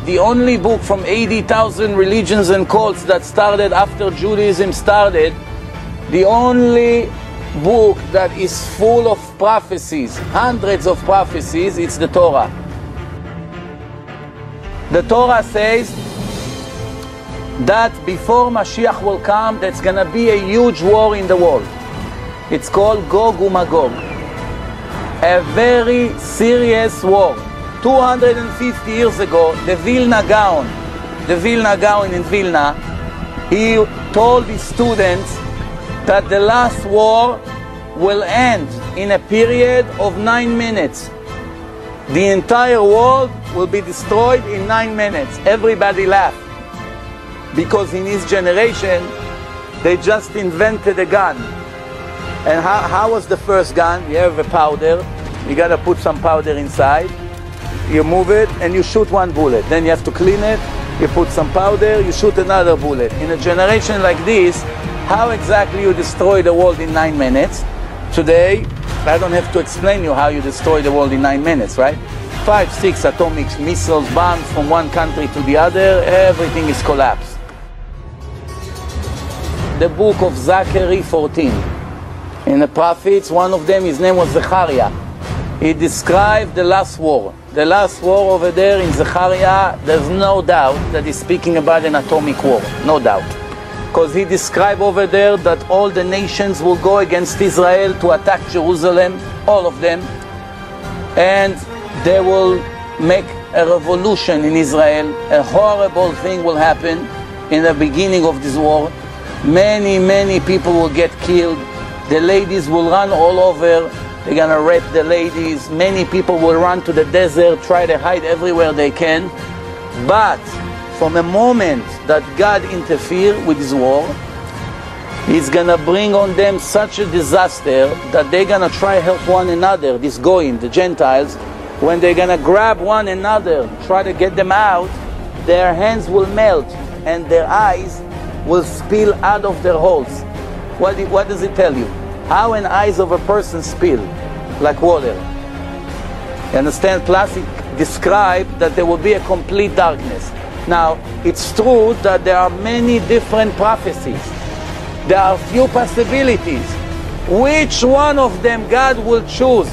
the only book from 80,000 religions and cults that started after Judaism started, the only book that is full of prophecies, hundreds of prophecies, it's the Torah. The Torah says that before Mashiach will come, there's going to be a huge war in the world. It's called Gog and Magog. A very serious war. 250 years ago, the Vilna Gaon in Vilna, he told his students that the last war will end in a period of 9 minutes. The entire world will be destroyed in 9 minutes. Everybody laughed. Because in his generation, they just invented a gun. And how was the first gun? You have a powder, you gotta put some powder inside, you move it, and you shoot one bullet. Then you have to clean it, you put some powder, you shoot another bullet. In a generation like this, how exactly you destroy the world in 9 minutes? Today, I don't have to explain you how you destroy the world in 9 minutes, right? 5, 6 atomic missiles, bombs from one country to the other, everything is collapsed. The book of Zechariah 14. In the prophets, one of them, his name was Zechariah. He described the last war. The last war over there in Zechariah, there's no doubt that he's speaking about an atomic war. No doubt. Because he described over there that all the nations will go against Israel to attack Jerusalem, all of them. And they will make a revolution in Israel. A horrible thing will happen in the beginning of this war. Many, many people will get killed. The ladies will run all over. They're gonna rape the ladies. Many people will run to the desert, try to hide everywhere they can. But from the moment that God interferes with this war, He's gonna bring on them such a disaster that they're gonna try to help one another, this goyim, the Gentiles. When they're gonna grab one another, try to get them out, their hands will melt and their eyes will spill out of their holes. What does it tell you? How an eyes of a person spill? Like water. You understand? Plus it describes that there will be a complete darkness. Now, it's true that there are many different prophecies. There are few possibilities. Which one of them God will choose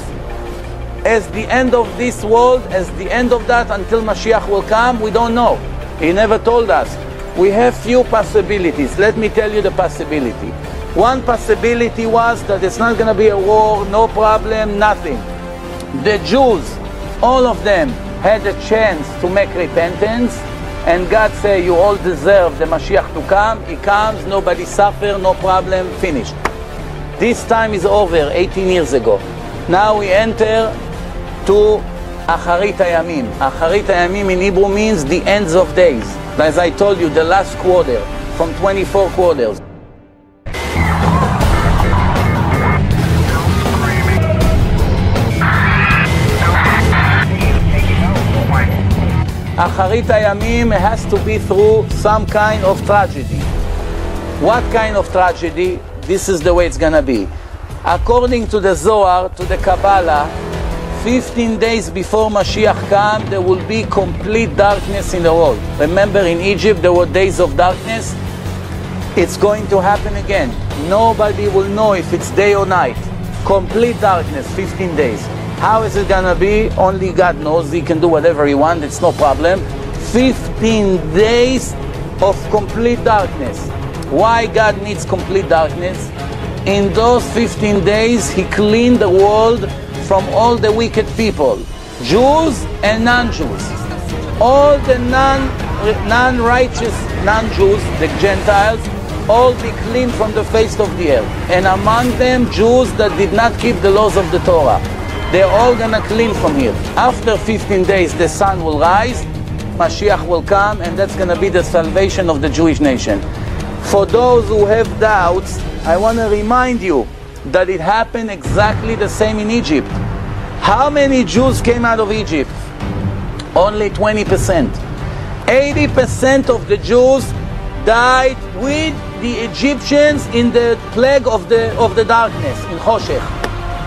as the end of this world, as the end of that until Mashiach will come? We don't know. He never told us. We have few possibilities. Let me tell you the possibility. One possibility was that it's not going to be a war, no problem, nothing. The Jews, all of them, had a chance to make repentance, and God said, you all deserve the Mashiach to come. He comes, nobody suffer, no problem, finished. This time is over, 18 years ago. Now we enter to Acharit Hayamim. Acharit Hayamim in Hebrew means the ends of days. As I told you, the last quarter, from 24 quarters. Acharit Hayamim has to be through some kind of tragedy. What kind of tragedy? This is the way it's gonna be. According to the Zohar, to the Kabbalah, 15 days before Mashiach comes, there will be complete darkness in the world. Remember, in Egypt there were days of darkness. It's going to happen again. Nobody will know if it's day or night. Complete darkness, 15 days. How is it gonna be? Only God knows. He can do whatever He wants. It's no problem. 15 days of complete darkness. Why God needs complete darkness? In those 15 days, He cleaned the world from all the wicked people, Jews and non-Jews. All the non-righteous non-Jews, the Gentiles, all be cleaned from the face of the earth. And among them, Jews that did not keep the laws of the Torah. They're all gonna clean from here. After 15 days, the sun will rise, Mashiach will come, and that's gonna be the salvation of the Jewish nation. For those who have doubts, I want to remind you that it happened exactly the same in Egypt. How many Jews came out of Egypt? Only 20%. 80% of the Jews died with the Egyptians in the plague of the darkness, in Choshech.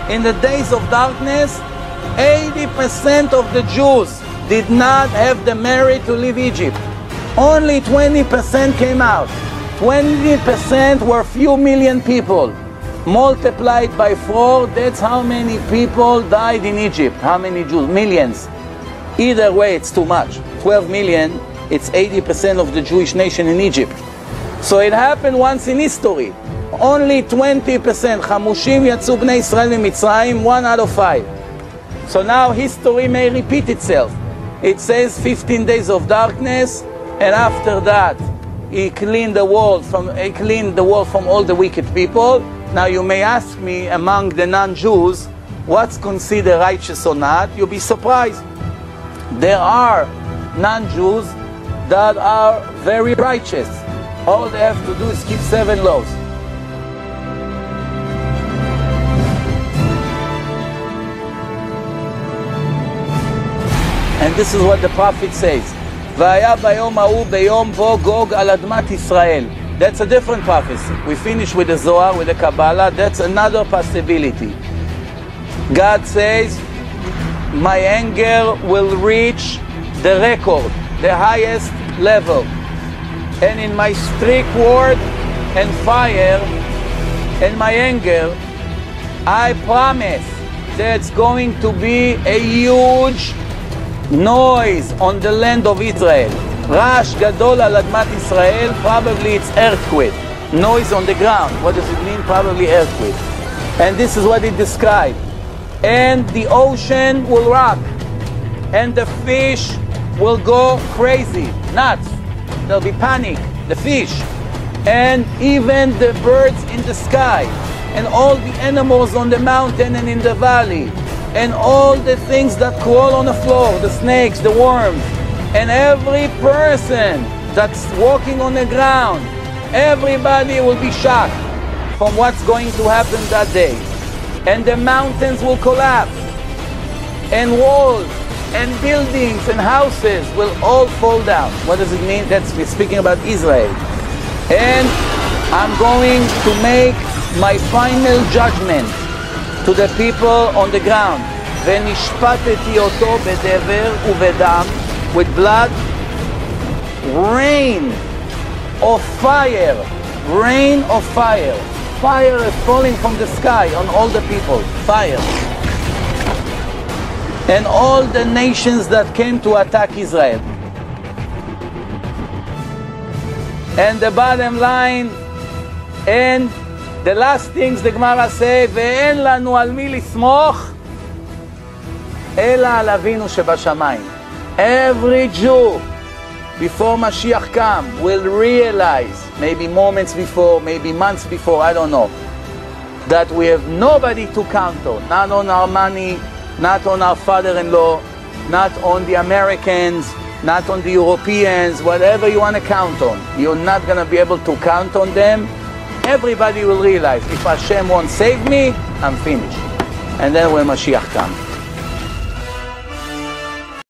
In the days of darkness, 80% of the Jews did not have the merit to leave Egypt. Only 20% came out. 20% were few million people. Multiplied by 4, that's how many people died in Egypt. How many Jews? Millions. Either way, it's too much. 12 million, it's 80% of the Jewish nation in Egypt. So it happened once in history. Only 20%. חמושים יצאו בני ישראל ממצרים, 1 out of 5. So now history may repeat itself. It says 15 days of darkness, and after that, he cleaned the world from all the wicked people. Now you may ask me, among the non-Jews, what's considered righteous or not? You'll be surprised. There are non-Jews that are very righteous. All they have to do is keep 7 laws. And this is what the prophet says. והיה ביום ההוא ביום בו גוג על אדמת ישראל. That's a different prophecy. We finish with the Zohar, with the Kabbalah. That's another possibility. God says, my anger will reach the record, the highest level. And in my strict word and fire and my anger, I promise there's going to be a huge noise on the land of Israel. רעש גדול על אדמת ישראל, probably it's earthquake. Noise on the ground. What does it mean? Probably earthquake. And this is what it described. And the ocean will rock. And the fish will go crazy, nuts. There'll be panic, the fish. And even the birds in the sky. And all the animals on the mountain and in the valley. And all the things that crawl on the floor, the snakes, the worms. And every person that's walking on the ground, everybody will be shocked from what's going to happen that day. And the mountains will collapse. And walls and buildings and houses will all fall down. What does it mean? That's speaking about Israel. And I'm going to make my final judgment to the people on the ground. ונשפטתי אותו בדבר ובדם, with blood, rain of fire, rain of fire. Fire is falling from the sky on all the people, fire. And all the nations that came to attack Israel. And the bottom line, and the last things the Gemara say, ואין לנו על מי לסמוך, אלא על אבינו שבשמיים. Every Jew, before Mashiach come, will realize, maybe moments before, maybe months before, I don't know, that we have nobody to count on. Not on our money, not on our father-in-law, not on the Americans, not on the Europeans, whatever you want to count on. You're not going to be able to count on them. Everybody will realize, if Hashem won't save me, I'm finished. And then when Mashiach comes.